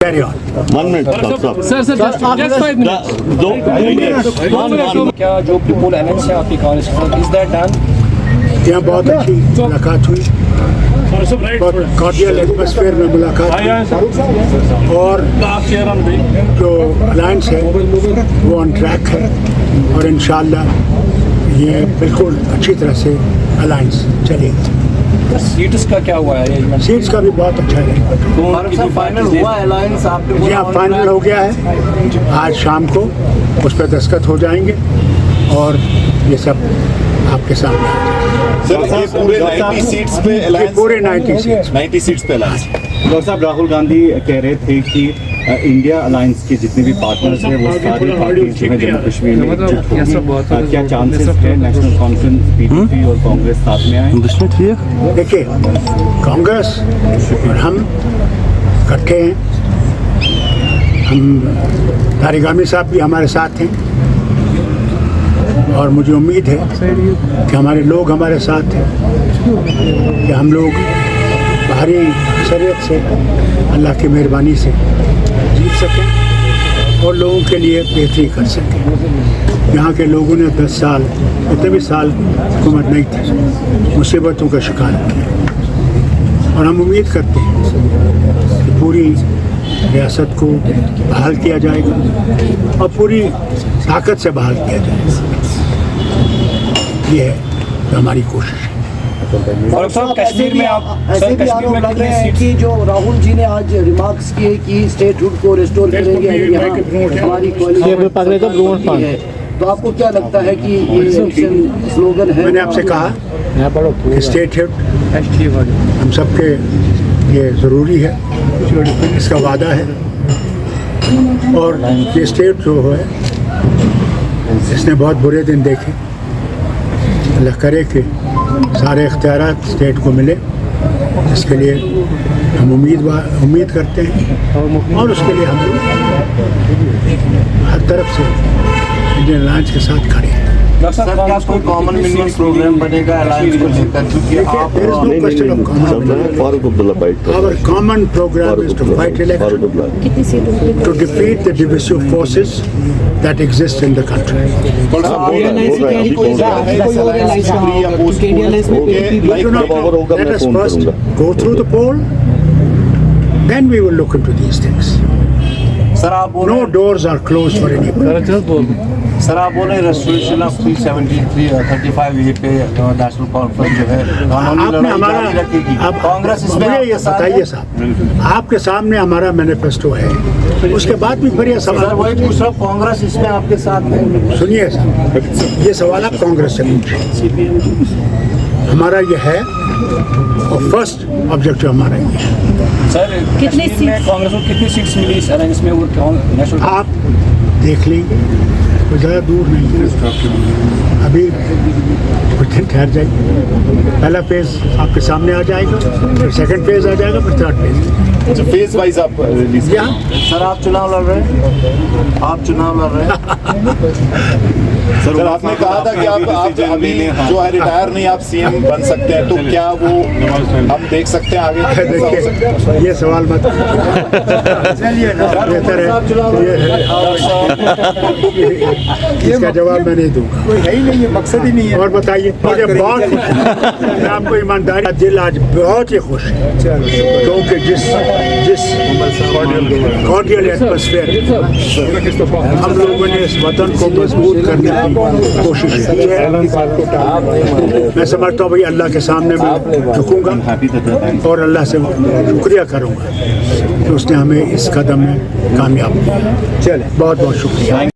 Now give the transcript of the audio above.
Carry on. 1 minute, stop. Sir, just 5 minutes. क्या जो poll alliance है आपकी कांग्रेस के साथ, इज दैट डन? यहाँ बहुत अच्छी मुलाकात हुई, बहुत कॉर्डियल एटमॉस्फेयर में मुलाकात हुई और जो अलायंस है वो ऑन ट्रैक है और इंशाल्लाह ये बिल्कुल अच्छी तरह से अलायंस चलेगी। सीट्स का क्या हुआ है? सीट्स का भी बहुत अच्छा है। फाइनल हुआ अलायंस आपके? जी हाँ, फाइनल हो गया है। आज शाम को उस पर दस्तखत हो जाएंगे और ये सब आपके सामने आ जाएगा। सर, ये पूरे 90 सीट्स पे ये अलायंस, पूरे 90 सीट्स पे अलायंस। डॉक्टर साहब, राहुल गांधी कह रहे थे कि इंडिया अलायंस के जितने भी पार्टनर्स हैं वो सारी पार्टियां जो है जम्मू कश्मीर में एकजुट होंगी। क्या चांसेस है नेशनल कॉन्फ्रेंस बीजेपी और कांग्रेस साथ में आए? देखिए, कांग्रेस और हम इकट्ठे हैं। हम तारिगामी साहब भी हमारे साथ हैं और मुझे उम्मीद है कि हमारे लोग हमारे साथ हैं, कि हम लोग भारी अक्सरियत से अल्लाह की मेहरबानी से जीत सकें और लोगों के लिए बेहतरी कर सकें। यहाँ के लोगों ने 10 साल, इतने भी साल हुकूमत नहीं थी, मुसीबतों का शिकार किया और हम उम्मीद करते हैं कि पूरी रियासत को बहाल किया जाएगा और पूरी ताकत से बहाल किया जाएगा। ये है जो हमारी कोशिश है। और सब कश्मीर में आप ऐसे भी आरोप लग रहे हैं कि जो राहुल जी ने आज रिमार्क्स किए कि स्टेटहुड को रिस्टोर करेंगे, यहाँ हमारी कोalition है, तो आपको क्या लगता है कि ये स्लोगन है? मैंने आपसे कहा कि स्टेटहुड हम सबके ये ज़रूरी है, इसका वादा है और ये स्टेट जो है इसने बहुत बुरे दिन देखे। अल्लाह करे कि सारे इख्तियारात स्टेट को मिले, इसके लिए हम उम्मीद करते हैं और उसके लिए हम लोग हर तरफ से इंडियन अलायंस के साथ खड़े हैं। सर, क्या कोई कॉमन मिनिमम प्रोग्राम बनेगा अलायंस को लेकर? क्योंकि आप There is no question of common. Our common program is to fight election, to defeat the divisive forces that exist in the country. Let us first go through the poll, then we will look into these things. Sir आप बोल No doors are closed for anybody. Sir आप बोल रहे restoration of 373-35 ये पे national conference जो है आपने हमारा कांग्रेस इसमें मुझे ये बताइए साहब, आपके सामने हमारा मैनिफेस्टो है, उसके बाद भी फिर ये सर सवाल वही पूछ रहा हूँ, कांग्रेस इसमें आपके साथ है? सुनिए साहब, ये सवाल आप कांग्रेस से पूछिए। हमारा ये है और फर्स्ट ऑब्जेक्टिव हमारा ये है। सर कितनी सीट कांग्रेस को कितनी सीट्स मिली इस अलायंस में? वो नेशनल आप देख लेंगे, कोई ज़्यादा दूर नहीं है, अभी कुछ दिन ठहर जाइए। पहला फेज आपके सामने आ जाएगा, फिर सेकंड फेज आ जाएगा, फिर थर्ड फेज। फेज वाइज आप रिलीज। सर आप चुनाव लड़ रहे हैं? आप चुनाव लड़ रहे हैं? सर, आपने कहा था कि आप अभी जो है रिटायर नहीं, आप सीएम बन सकते हैं, तो क्या वो हम देख सकते हैं आगे? देखिए, ये सवाल मत बेहतर है, इसका जवाब मैं नहीं दूंगा। कोई है ही नहीं, ये मकसद ही नहीं है। और बताइए, मुझे बहुत मैं आपको ईमानदारी दिल आज बहुत ही खुश है, क्योंकि जिस कॉर्डियल एटमॉस्फेयर हम लोगों ने इस वतन को मजबूत करने की कोशिश की है। मैं समझता हूँ भाई अल्लाह के सामने मैं झुकूंगा और अल्लाह से शुक्रिया करूंगा कि उसने हमें इस कदम में कामयाब किया। चले, बहुत बहुत शुक्रिया।